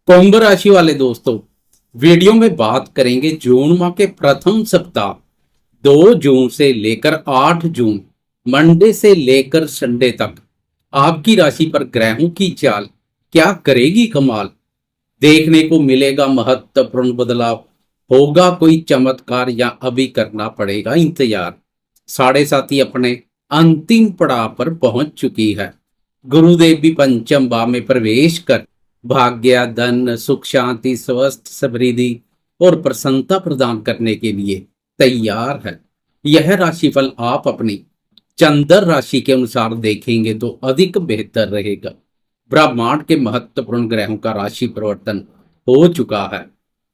कुंभ राशि वाले दोस्तों, वीडियो में बात करेंगे जून माह के प्रथम सप्ताह 2 जून से लेकर 8 जून, मंडे से लेकर संडे तक आपकी राशि पर ग्रहों की चाल क्या करेगी कमाल। देखने को मिलेगा महत्वपूर्ण बदलाव, होगा कोई चमत्कार या अभी करना पड़ेगा इंतजार। साढ़े साथी अपने अंतिम पड़ाव पर पहुंच चुकी है। गुरुदेव भी पंचम भाव में प्रवेश कर भाग्य, धन, सुख, शांति, स्वस्थ, समृद्धि और प्रसन्नता प्रदान करने के लिए तैयार है। यह राशिफल आप अपनी चंद्र राशि के अनुसार देखेंगे तो अधिक बेहतर रहेगा। ब्रह्मांड के महत्वपूर्ण ग्रहों का राशि परिवर्तन हो चुका है।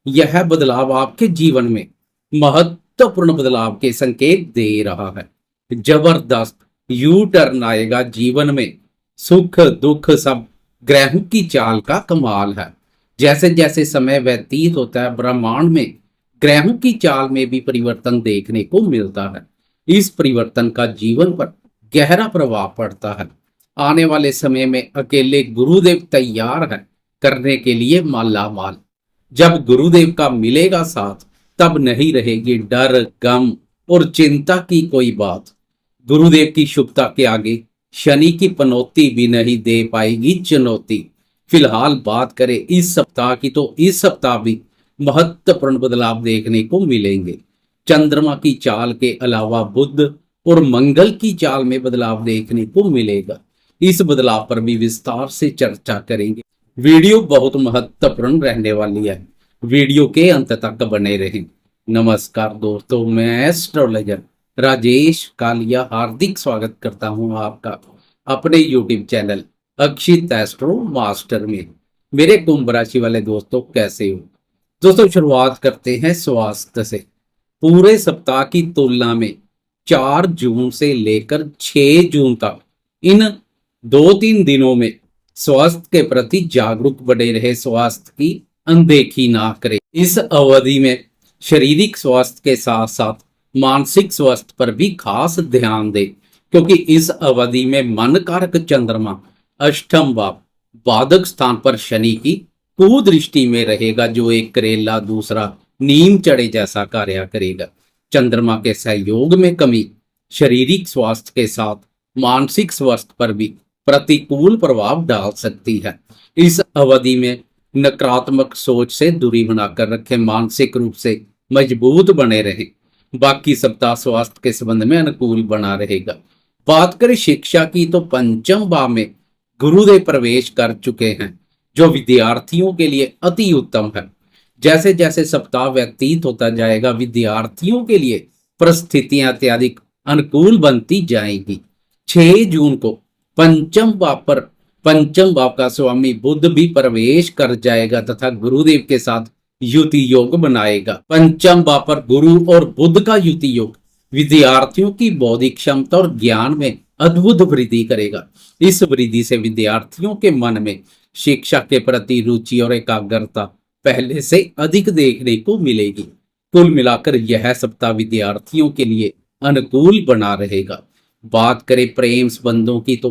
यह बदलाव आपके जीवन में महत्वपूर्ण बदलाव के संकेत दे रहा है। जबरदस्त यू टर्न आएगा जीवन में। सुख दुख सब ग्रहों की चाल का कमाल है। जैसे जैसे समय व्यतीत होता है, ब्रह्मांड में ग्रहों की चाल में भी परिवर्तन देखने को मिलता है। इस परिवर्तन का जीवन पर गहरा प्रभाव पड़ता है। आने वाले समय में अकेले गुरुदेव तैयार है करने के लिए माला माल। जब गुरुदेव का मिलेगा साथ, तब नहीं रहेगी डर, गम और चिंता की कोई बात। गुरुदेव की शुभता के आगे शनि की पनौती भी नहीं दे पाएगी चुनौती। फिलहाल बात करें इस सप्ताह की, तो इस सप्ताह भी महत्वपूर्ण बदलाव देखने को मिलेंगे। चंद्रमा की चाल के अलावा बुध और मंगल की चाल में बदलाव देखने को मिलेगा। इस बदलाव पर भी विस्तार से चर्चा करेंगे। वीडियो बहुत महत्वपूर्ण रहने वाली है, वीडियो के अंत तक बने रहें। नमस्कार दोस्तों, मैं एस्ट्रोलॉजर राजेश कालिया हार्दिक स्वागत करता हूं आपका अपने यूट्यूब चैनल अक्षित एस्ट्रो मास्टर में। मेरे कुंभ राशि वाले दोस्तों, कैसे हो दोस्तों। शुरुआत करते हैं स्वास्थ्य से। पूरे सप्ताह की तुलना में 4 जून से लेकर 6 जून तक इन 2-3 दिनों में स्वास्थ्य के प्रति जागरूक बने रहे, स्वास्थ्य की अनदेखी ना करें। इस अवधि में शारीरिक स्वास्थ्य के साथ साथ मानसिक स्वास्थ्य पर भी खास ध्यान दें, क्योंकि इस अवधि में मन कारक चंद्रमा अष्टम भाव बाधक स्थान पर शनि की कुदृष्टि में रहेगा, जो एक करेला दूसरा नीम चढ़े जैसा कार्य करेगा। चंद्रमा के सहयोग में कमी शारीरिक स्वास्थ्य के साथ मानसिक स्वास्थ्य पर भी प्रतिकूल प्रभाव डाल सकती है। इस अवधि में नकारात्मक सोच से दूरी बनाकर रखें, मानसिक रूप से मजबूत बने रहें। बाकी सप्ताह स्वास्थ्य के संबंध में अनुकूल बना रहेगा। बात करें शिक्षा की, तो पंचम भाव में गुरुदेव प्रवेश कर चुके हैं, जो विद्यार्थियों के लिए अति उत्तम है। जैसे जैसे सप्ताह व्यतीत होता जाएगा, विद्यार्थियों के लिए परिस्थितियां अत्यधिक अनुकूल बनती जाएंगी। 6 जून को पंचम भाव का स्वामी बुध भी प्रवेश कर जाएगा तथा गुरुदेव के साथ युति योग बनाएगा। पंचम भाव पर गुरु और बुध का युति योग विद्यार्थियों की बौद्धिक क्षमता और ज्ञान में अद्भुत वृद्धि करेगा। इस वृद्धि से विद्यार्थियों के मन में शिक्षा के प्रति रुचि और एकाग्रता पहले से अधिक देखने को मिलेगी। कुल मिलाकर यह सप्ताह विद्यार्थियों के लिए अनुकूल बना रहेगा। बात करें प्रेम संबंधों की, तो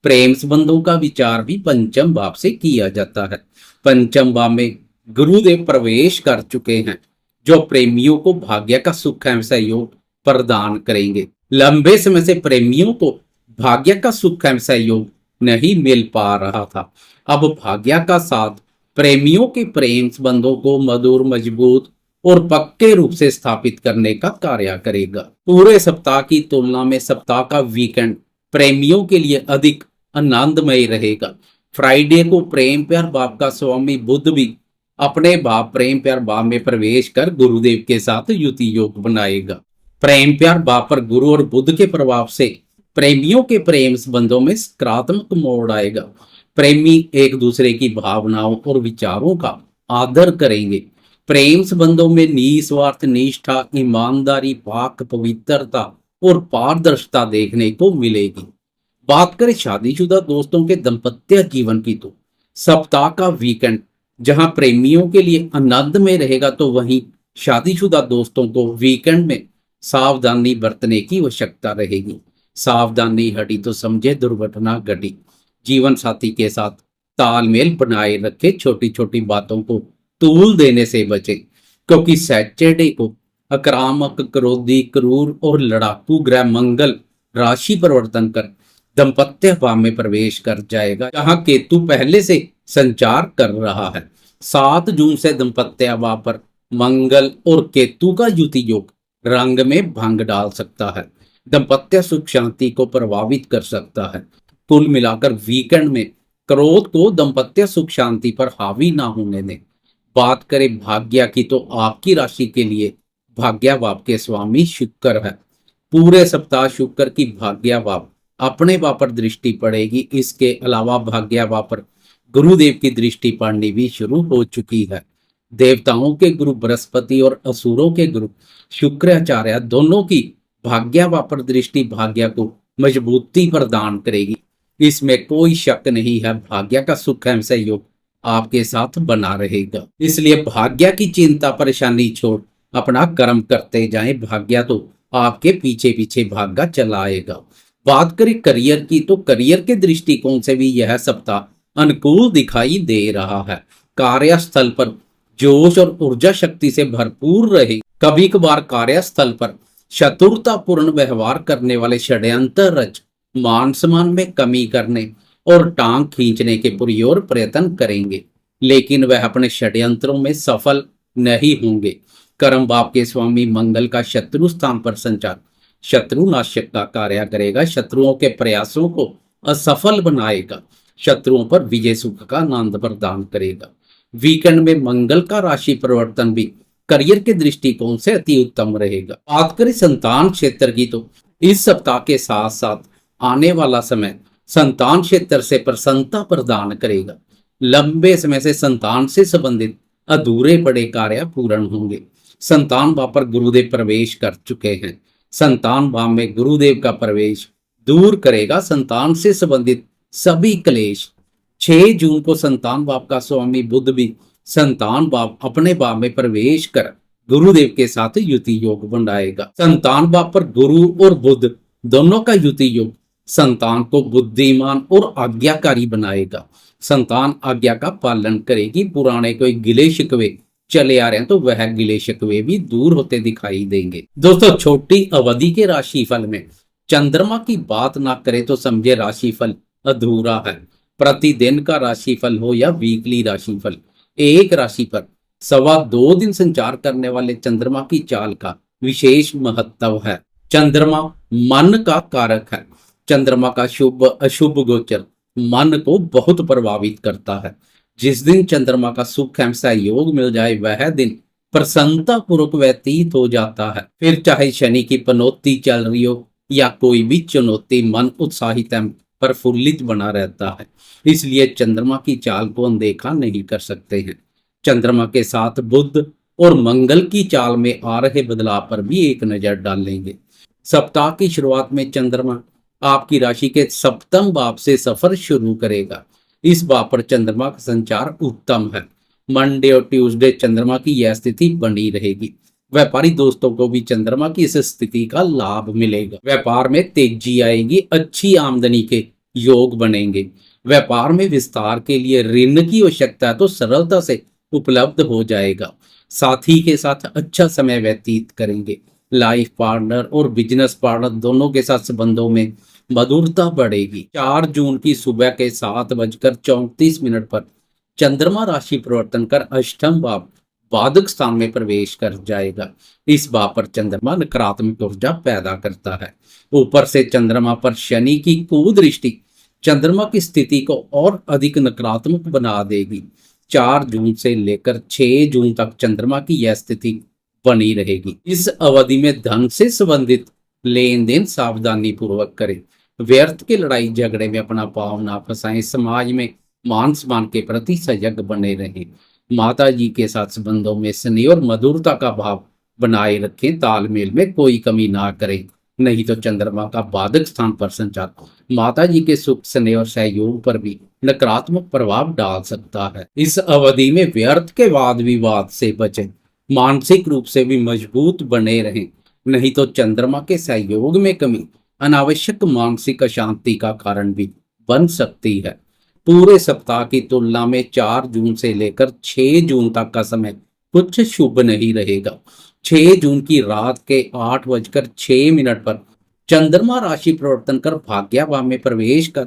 प्रेम संबंधों का विचार भी पंचम भाव से किया जाता है। पंचम भाव में गुरुदेव प्रवेश कर चुके हैं, जो प्रेमियों को भाग्य का सुख एवं सहयोग प्रदान करेंगे। लंबे समय से प्रेमियों को भाग्य का सुख एवं सहयोग नहीं मिल पा रहा था, अब भाग्य का साथ प्रेमियों के प्रेम संबंधों को मधुर, मजबूत और पक्के रूप से स्थापित करने का कार्य करेगा। पूरे सप्ताह की तुलना में सप्ताह का वीकेंड प्रेमियों के लिए अधिक आनंदमय रहेगा। फ्राइडे को प्रेम प्यार भाव का स्वामी बुध भी अपने भाव प्रेम प्यार भाव में प्रवेश कर गुरुदेव के साथ युति योग बनाएगा। प्रेम प्यार भाव पर गुरु और बुध के प्रभाव से प्रेमियों के प्रेम संबंधों में सकारात्मक मोड़ आएगा। प्रेमी एक दूसरे की भावनाओं और विचारों का आदर करेंगे। प्रेम संबंधों में निस्वार्थ निष्ठा, ईमानदारी, पाक पवित्रता और पारदर्शिता देखने को मिलेगी। बात करें शादीशुदा दोस्तों के दाम्पत्य जीवन की, तो सप्ताह का वीकेंड जहां प्रेमियों के लिए आनंद में रहेगा, तो वहीं शादीशुदा दोस्तों को वीकेंड में सावधानी बरतने की आवश्यकता रहेगी। सावधानी हटी तो समझे दुर्घटना घटी। जीवन साथी के साथ तालमेल बनाए रखे, छोटी छोटी बातों को तूल देने से बचे, क्योंकि सैटरडे को आक्रामक, क्रोधी, क्रूर और लड़ाकू ग्रह मंगल राशि परिवर्तन कर दाम्पत्य भाव में प्रवेश कर जाएगा, जहां केतु पहले से संचार कर रहा है। 7 जून से दाम्पत्य भाव पर मंगल और केतु का युति योग रंग में भंग डाल सकता है, दाम्पत्य सुख शांति को प्रभावित कर सकता है। कुल मिलाकर वीकेंड में क्रोध को दाम्पत्य सुख शांति पर हावी ना होने दें। बात करें भाग्य की, तो आपकी राशि के लिए भाग्य भाव के स्वामी शुक्र है। पूरे सप्ताह शुक्र की भाग्य भाव अपने भाव पर दृष्टि पड़ेगी। इसके अलावा भाग्य भाव पर गुरुदेव की दृष्टि पड़नी भी शुरू हो चुकी है। देवताओं के गुरु बृहस्पति और असुरों के गुरु शुक्राचार्य दोनों की भाग्य भाव पर दृष्टि भाग्य को मजबूती प्रदान करेगी। इसमें कोई शक नहीं है, भाग्य का सुख एवं सहयोग आपके साथ बना रहेगा। इसलिए भाग्य की चिंता परेशानी छोड़ अपना कर्म करते जाएं, भाग्य तो आपके पीछे पीछे भागा चला आएगा। बात करें करियर की, तो करियर के दृष्टिकोण से भी यह सप्ताह अनुकूल दिखाई दे रहा है। कार्यस्थल पर जोश और ऊर्जा शक्ति से भरपूर रहे। कभी कभार कार्यस्थल पर शत्रुतापूर्ण व्यवहार करने वाले षड्यंत्र रच मान सम्मान में कमी करने और टांग खींचने के पुरजोर प्रयत्न करेंगे, लेकिन वह अपने षड्यंत्रों में सफल नहीं होंगे। कर्म भाव के स्वामी मंगल का शत्रु स्थान पर संचार शत्रु नाशक का कार्य करेगा, शत्रुओं के प्रयासों को असफल बनाएगा, शत्रुओं पर विजय सुख का आनंद प्रदान करेगा। वीकेंड में मंगल का राशि परिवर्तन भी करियर के दृष्टिकोण से अति उत्तम रहेगा। बात करें संतान क्षेत्र की, तो इस सप्ताह के साथ साथ आने वाला समय संतान क्षेत्र से प्रसन्नता प्रदान करेगा। लंबे समय से संतान से संबंधित अधूरे पड़े कार्य पूर्ण होंगे। संतान भाव पर गुरुदेव प्रवेश कर चुके हैं। संतान भाव में गुरुदेव का प्रवेश दूर करेगा संतान से संबंधित सभी क्लेश। 6 जून को संतान भाव का स्वामी बुध भी संतान भाव अपने भाव में प्रवेश कर गुरुदेव के साथ युति योग बनाएगा। संतान भाव पर गुरु और बुध दोनों का युति योग संतान को बुद्धिमान और आज्ञाकारी बनाएगा। संतान आज्ञा का पालन करेगी। पुराने कोई गिले शिकवे चले आ रहे हैं तो वह गिले शिकवे भी दूर होते दिखाई देंगे। दोस्तों, छोटी अवधि के राशिफल में चंद्रमा की बात ना करें तो समझे राशिफल अधूरा है। प्रतिदिन का राशिफल हो या वीकली राशिफल, एक राशि पर 2.25 दिन संचार करने वाले चंद्रमा की चाल का विशेष महत्व है। चंद्रमा मन का कारक है। चंद्रमा का शुभ अशुभ गोचर मन को बहुत प्रभावित करता है। जिस दिन चंद्रमा का सुख एवं सहयोग मिल जाए वह दिन प्रसन्नता पूर्वक व्यतीत हो जाता है। फिर चाहे शनि की पनौती चल रही हो या कोई भी चुनौती, मन उत्साहित एवं प्रफुल्लित बना रहता है। इसलिए चंद्रमा की चाल को अनदेखा नहीं कर सकते हैं। चंद्रमा के साथ बुध और मंगल की चाल में आ रहे बदलाव पर भी एक नजर डाल लेंगे। सप्ताह की शुरुआत में चंद्रमा आपकी राशि के सप्तम भाव से सफर शुरू करेगा। इस भाव पर चंद्रमा का संचार उत्तम है। मंडे और ट्यूसडे चंद्रमा की यह स्थिति बनी रहेगी। व्यापारी दोस्तों को भी चंद्रमा की इस स्थिति का लाभ मिलेगा। व्यापार में तेजी आएगी, अच्छी आमदनी के योग बनेंगे। व्यापार में विस्तार के लिए ऋण की आवश्यकता है तो सरलता से उपलब्ध हो जाएगा। साथी के साथ अच्छा समय व्यतीत करेंगे। लाइफ पार्टनर और बिजनेस पार्टनर दोनों के साथ संबंधों में मधुरता बढ़ेगी। 4 जून की सुबह के 7:34 पर चंद्रमा राशि परिवर्तन कर अष्टम भाव बाधक स्थान में प्रवेश कर जाएगा। इस भाव पर चंद्रमा नकारात्मक ऊर्जा पैदा करता है। ऊपर से चंद्रमा पर शनि की कुदृष्टि चंद्रमा की स्थिति को और अधिक नकारात्मक बना देगी। 4 जून से लेकर 6 जून तक चंद्रमा की यह स्थिति बनी रहेगी। इस अवधि में धन से संबंधित लेन देन सावधानी पूर्वक करें। व्यर्थ के लड़ाई झगड़े में अपना पांव ना फंसाएं। समाज में मान सम्मान के प्रति सजग बने रहें। माता जी के साथ संबंधों में स्नेह और मधुरता का भाव बनाए रखें। तालमेल में कोई कमी ना करें, नहीं तो चंद्रमा का बाधक स्थान पर संचार माता जी के सुख, स्नेह और सहयोग पर भी नकारात्मक प्रभाव डाल सकता है। इस अवधि में व्यर्थ के वाद विवाद से बचें। मानसिक रूप से भी मजबूत बने रहें, नहीं तो चंद्रमा के सहयोग में कमी अनावश्यक मानसिक अशांति का कारण भी बन सकती है। पूरे सप्ताह की तुलना में 4 जून से लेकर 6 जून तक का समय कुछ शुभ नहीं रहेगा। 6 जून की रात के 8:06 पर चंद्रमा राशि परिवर्तन कर भाग्यभाव में प्रवेश कर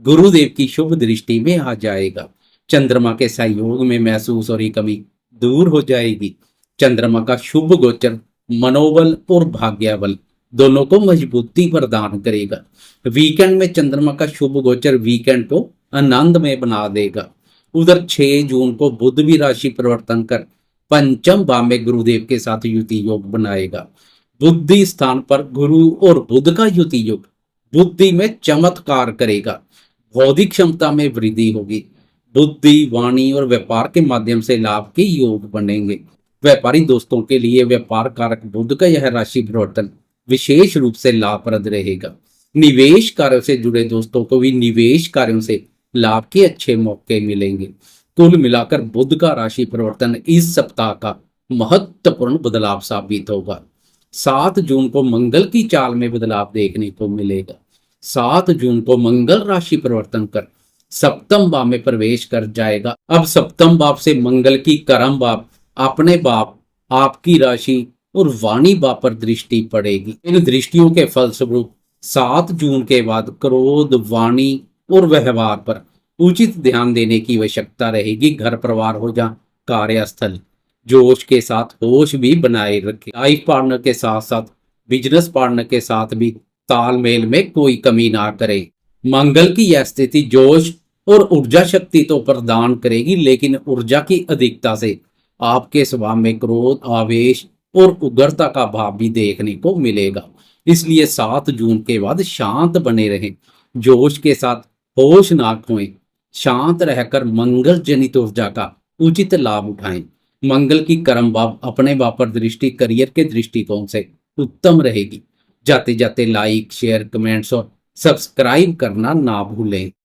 गुरुदेव की शुभ दृष्टि में आ जाएगा। चंद्रमा के सहयोग में महसूस हो रही कमी दूर हो जाएगी। चंद्रमा का शुभ गोचर मनोबल और भाग्यबल दोनों को मजबूती प्रदान करेगा। वीकेंड में चंद्रमा का शुभ गोचर वीकेंड को आनंद में बना देगा। उधर 6 जून को बुध भी राशि परिवर्तन कर पंचम भाव में गुरुदेव के साथ युति योग बनाएगा। बुद्धि स्थान पर गुरु और बुध का युति योग बुद्धि में चमत्कार करेगा। बौद्धिक क्षमता में वृद्धि होगी। बुद्धि, वाणी और व्यापार के माध्यम से लाभ के योग बनेंगे। व्यापारी दोस्तों के लिए व्यापार कारक बुध का यह राशि परिवर्तन विशेष रूप से लाभप्रद रहेगा। निवेश कार्यों से जुड़े दोस्तों को भी निवेश कार्यों से लाभ के अच्छे मौके मिलेंगे। कुल मिलाकर बुध का राशि परिवर्तन इस सप्ताह का महत्वपूर्ण बदलाव साबित होगा। 7 जून को मंगल की चाल में बदलाव देखने को मिलेगा। 7 जून को मंगल राशि परिवर्तन कर सप्तम भाव में प्रवेश कर जाएगा। अब सप्तम भाव से मंगल की कर्म भाव, अपने भाव, आपकी राशि और वाणी भाव पर दृष्टि पड़ेगी। इन दृष्टियों के फलस्वरूप 7 जून के बाद क्रोध, वाणी और व्यवहार पर उचित ध्यान देने की आवश्यकता रहेगी। घर परिवार हो या कार्यस्थल, जोश के साथ होश भी बनाए रखें। लाइफ पार्टनर के साथ साथ बिजनेस पार्टनर के साथ भी तालमेल में कोई कमी ना करें। मंगल की यह स्थिति जोश और ऊर्जा शक्ति तो प्रदान करेगी, लेकिन ऊर्जा की अधिकता से आपके स्वभाव में क्रोध, आवेश और उग्रता का भाव भी देखने को मिलेगा। इसलिए 7 जून के बाद शांत बने रहें, जोश के साथ होश ना खोएं, शांत रहकर मंगल जनित ऊर्जा का उचित लाभ उठाएं। मंगल की कर्म भाव, अपने भाव पर दृष्टि करियर के दृष्टिकोण से उत्तम रहेगी। जाते जाते लाइक, शेयर, कमेंट्स और सब्सक्राइब करना ना भूलें।